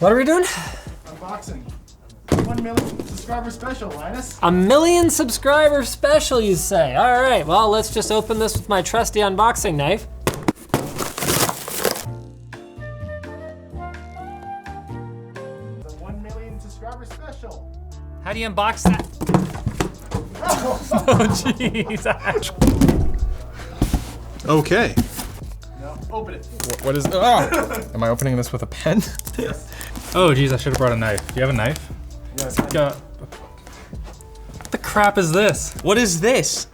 What are we doing? Unboxing. 1 million subscriber special, Linus. A 1 million subscriber special, you say? All right, well, let's just open this with my trusty unboxing knife. The 1 million subscriber special. How do you unbox that? Oh, jeez. Okay. No, open it. What is, oh! Am I opening this with a pen? Yes. Oh geez, I should have brought a knife. Do you have a knife? Yes. What the crap is this? What is this?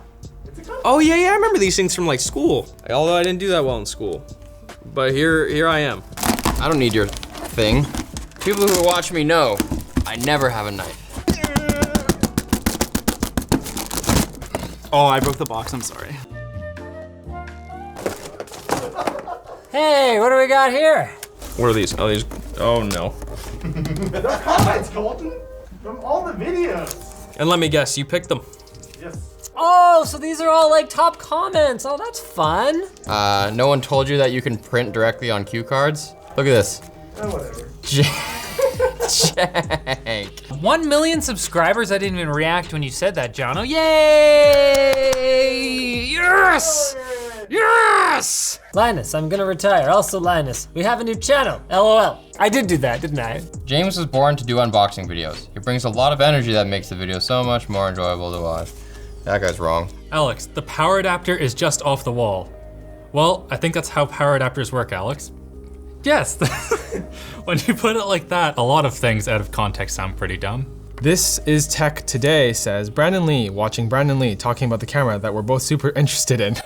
Oh yeah, I remember these things from like school. Although I didn't do that well in school. But here I am. I don't need your thing. People who watch me know I never have a knife. Oh, I broke the box, I'm sorry. Hey, what do we got here? What are these? Oh, these, oh no. They're comments, Colton, from all the videos. And let me guess, you picked them. Yes. Oh, so these are all like top comments. Oh, that's fun. No one told you that you can print directly on cue cards? Look at this. Whatever. Jank. 1 million subscribers? I didn't even react when you said that, Jono. Yay! Yes! Yes! Linus, I'm gonna retire. Also, Linus, we have a new channel. LOL. I did do that, didn't I? James was born to do unboxing videos. He brings a lot of energy that makes the video so much more enjoyable to watch. That guy's wrong. Alex, the power adapter is just off the wall. Well, I think that's how power adapters work, Alex. Yes. When you put it like that, a lot of things out of context sound pretty dumb. This is Tech Today, says Brandon Lee, watching Brandon Lee talking about the camera that we're both super interested in.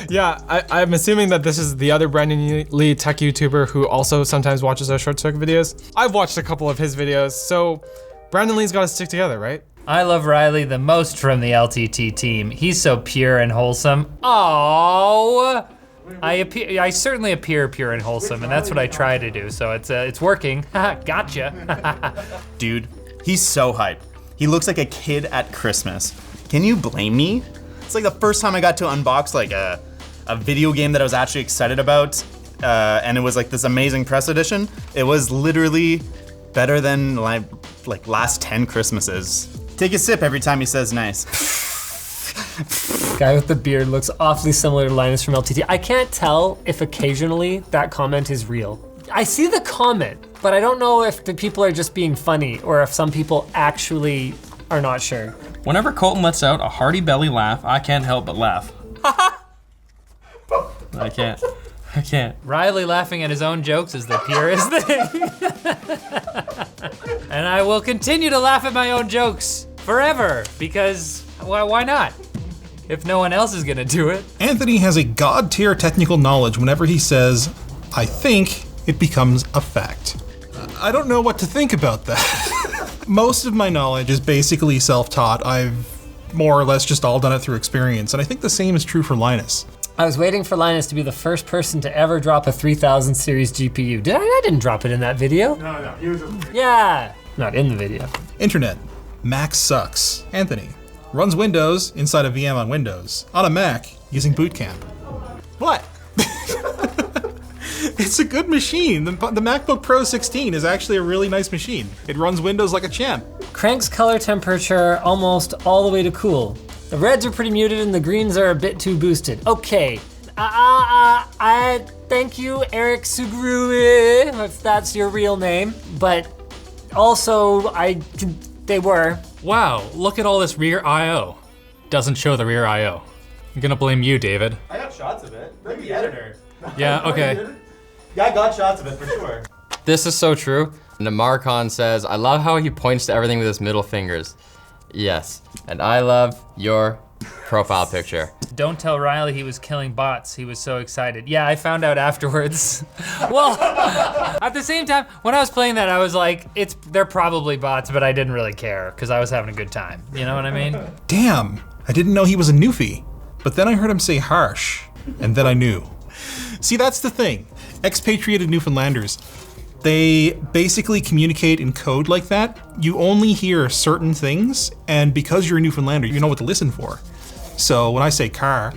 Yeah, I'm assuming that this is the other Brandon Lee tech YouTuber who also sometimes watches our short circuit videos. I've watched a couple of his videos, so Brandon Lee's gotta stick together, right? I love Riley the most from the LTT team. He's so pure and wholesome. Oh, I certainly appear pure and wholesome, and that's what I try to do. So it's working. Gotcha. Dude, he's so hype. He looks like a kid at Christmas. Can you blame me? It's like the first time I got to unbox like a video game that I was actually excited about, and it was like this amazing press edition. It was literally better than like last 10 Christmases. Take a sip every time he says nice. Guy with the beard looks awfully similar to Linus from LTT. I can't tell if occasionally that comment is real. I see the comment, but I don't know if the people are just being funny or if some people actually are not sure. Whenever Colton lets out a hearty belly laugh, I can't help but laugh. I can't. Riley laughing at his own jokes is the purest thing. And I will continue to laugh at my own jokes forever, because why not? If no one else is gonna do it. Anthony has a god-tier technical knowledge whenever he says, I think, it becomes a fact. I don't know what to think about that. Most of my knowledge is basically self-taught. I've more or less just all done it through experience, and I think the same is true for Linus. I was waiting for Linus to be the first person to ever drop a 3000 series GPU. Did I? I didn't drop it in that video. No, he was a... Yeah, not in the video. Internet. Mac sucks. Anthony. Runs Windows inside a VM on Windows. On a Mac, using Boot Camp. What? It's a good machine. The MacBook Pro 16 is actually a really nice machine. It runs Windows like a champ. Cranks color temperature almost all the way to cool. The reds are pretty muted and the greens are a bit too boosted. Okay. I thank you, Eric Suguru, if that's your real name. But also, they were. Wow, look at all this rear I/O. Doesn't show the rear I/O. I'm gonna blame you, David. I got shots of it. Like the editor. Yeah, okay. Yeah, I got shots of it for sure. This is so true. Namar Khan says, I love how he points to everything with his middle fingers. Yes, and I love your profile picture. Don't tell Riley he was killing bots. He was so excited. Yeah, I found out afterwards. Well, at the same time, when I was playing that, I was like, they're probably bots, but I didn't really care because I was having a good time. You know what I mean? Damn, I didn't know he was a newfie. But then I heard him say harsh, and then I knew. See, that's the thing. Expatriated Newfoundlanders, they basically communicate in code like that. You only hear certain things, and because you're a Newfoundlander, you know what to listen for. So when I say car,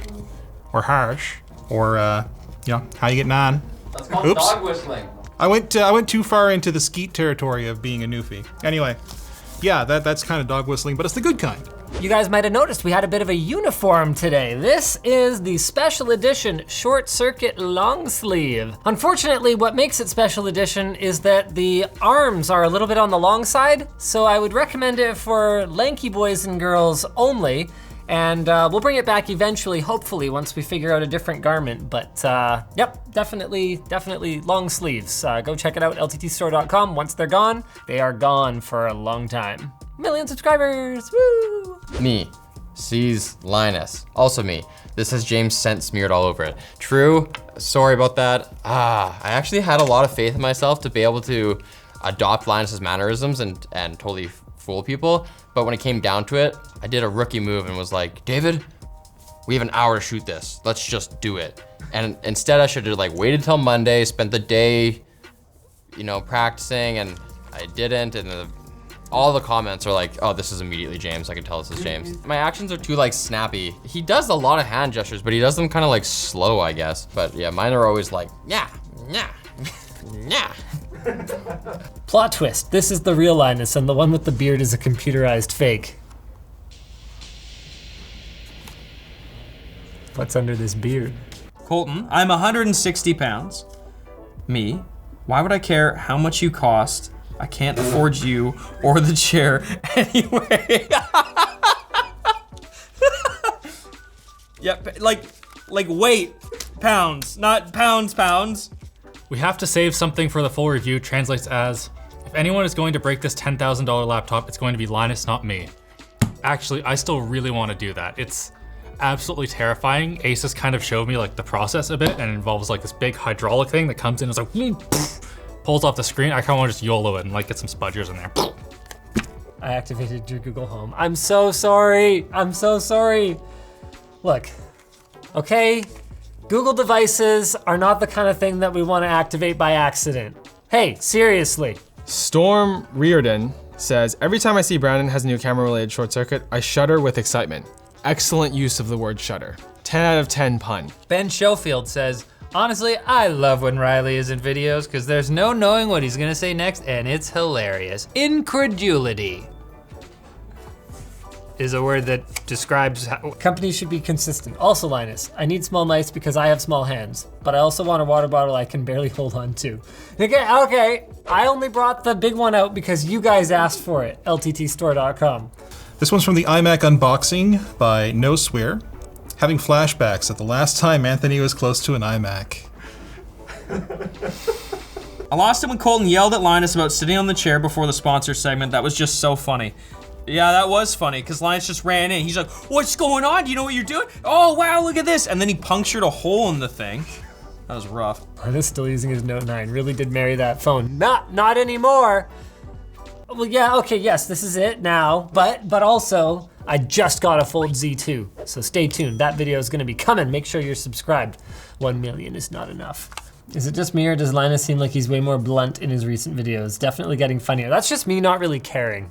or harsh, or how you getting on? That's called dog whistling. I went too far into the skeet territory of being a newfie. Anyway, yeah, that's kind of dog whistling, but it's the good kind. You guys might have noticed we had a bit of a uniform today. This is the special edition short circuit long sleeve. Unfortunately, what makes it special edition is that the arms are a little bit on the long side, so I would recommend it for lanky boys and girls only. And we'll bring it back eventually, hopefully, once we figure out a different garment. But yep, definitely long sleeves. Go check it out, lttstore.com. Once they're gone, they are gone for a long time. 1 million subscribers, woo! Me, sees Linus, also me. This has James' scent smeared all over it. True, sorry about that. I actually had a lot of faith in myself to be able to adopt Linus's mannerisms and totally fool people. But when it came down to it, I did a rookie move and was like, David, we have an hour to shoot this. Let's just do it. And instead I should have like waited till Monday, spent the day, you know, practicing, and I didn't. And all the comments are like, oh, this is immediately James. I can tell this is James. My actions are too like snappy. He does a lot of hand gestures, but he does them kind of like slow, I guess. But yeah, mine are always like, yeah, yeah, yeah. Plot twist, this is the real Linus and the one with the beard is a computerized fake. What's under this beard? Colton, I'm 160 pounds. Me, why would I care how much you cost? I can't afford you or the chair anyway. Yep, like weight, pounds, not pounds. We have to save something for the full review. Translates as, if anyone is going to break this $10,000 laptop, it's going to be Linus, not me. Actually, I still really want to do that. It's absolutely terrifying. Ace has kind of showed me like the process a bit, and it involves like this big hydraulic thing that comes in, it's like, pulls off the screen. I kind of want to just YOLO it and like get some spudgers in there. I activated your Google Home. I'm so sorry. I'm so sorry. Look, okay, Google devices are not the kind of thing that we want to activate by accident. Hey, seriously. Storm Reardon says, every time I see Brandon has a new camera-related short circuit, I shudder with excitement. Excellent use of the word shudder. 10 out of 10 pun. Ben Schofield says, honestly, I love when Riley is in videos because there's no knowing what he's gonna say next and it's hilarious. Incredulity is a word that describes how Companies should be consistent. Also, Linus, I need small mice because I have small hands, but I also want a water bottle I can barely hold on to. Okay, I only brought the big one out because you guys asked for it, lttstore.com. This one's from the iMac unboxing by No Swear. Having flashbacks at the last time Anthony was close to an iMac. I lost it when Colton yelled at Linus about sitting on the chair before the sponsor segment. That was just so funny. Yeah, that was funny, because Linus just ran in. He's like, what's going on? Do you know what you're doing? Oh, wow, look at this. And then he punctured a hole in the thing. That was rough. Linus still using his Note 9. Really did marry that phone. Not anymore. Well, yeah, okay, yes, this is it now. But also, I just got a Fold Z2. So stay tuned. That video is gonna be coming. Make sure you're subscribed. 1 million is not enough. Is it just me, or does Linus seem like he's way more blunt in his recent videos? Definitely getting funnier. That's just me not really caring.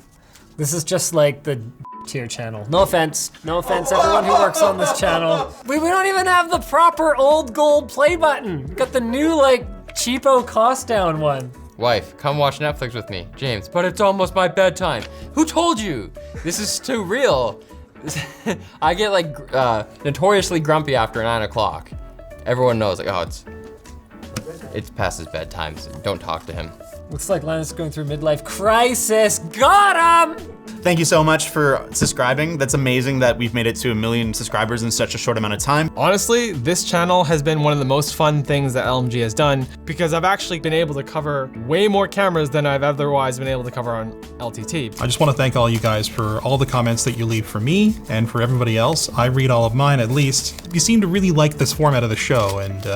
This is just like the tier channel. No offense everyone who works on this channel. We don't even have the proper old gold play button. We got the new like cheapo cost down one. Wife, come watch Netflix with me. James, but it's almost my bedtime. Who told you? This is too real. I get like notoriously grumpy after 9 o'clock. Everyone knows like, oh, it's past his bedtime, so don't talk to him. Looks like Linus is going through a midlife crisis. Got him! Thank you so much for subscribing. That's amazing that we've made it to 1 million subscribers in such a short amount of time. Honestly, this channel has been one of the most fun things that LMG has done because I've actually been able to cover way more cameras than I've otherwise been able to cover on LTT. I just want to thank all you guys for all the comments that you leave for me and for everybody else. I read all of mine at least. You seem to really like this format of the show, and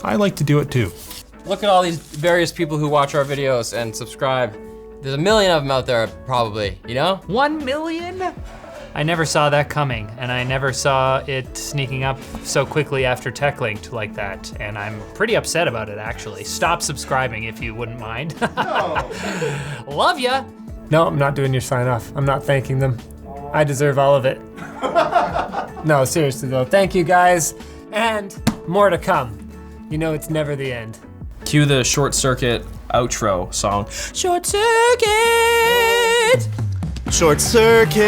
I like to do it too. Look at all these various people who watch our videos and subscribe. There's 1 million of them out there probably, you know? 1 million? I never saw that coming, and I never saw it sneaking up so quickly after TechLinked like that, and I'm pretty upset about it actually. Stop subscribing if you wouldn't mind. No. Love ya! No, I'm not doing your sign off. I'm not thanking them. I deserve all of it. No, seriously though, thank you guys, and more to come. You know it's never the end. Cue the short circuit outro song. Short circuit! Short circuit.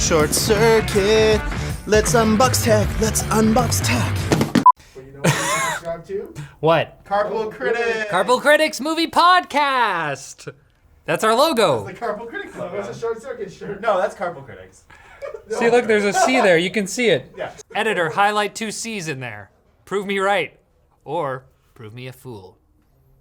Short circuit. Let's unbox tech. Let's unbox tech. But you know what you subscribe to? What? Carpool Critic. Carpool Critics Movie Podcast. That's our logo. The Carpool Critic Club. That's a short circuit shirt. No, that's Carpool Critics. See, look, there's a C there. You can see it. Yeah. Editor, highlight 2 C's in there. Prove me right. Or prove me a fool.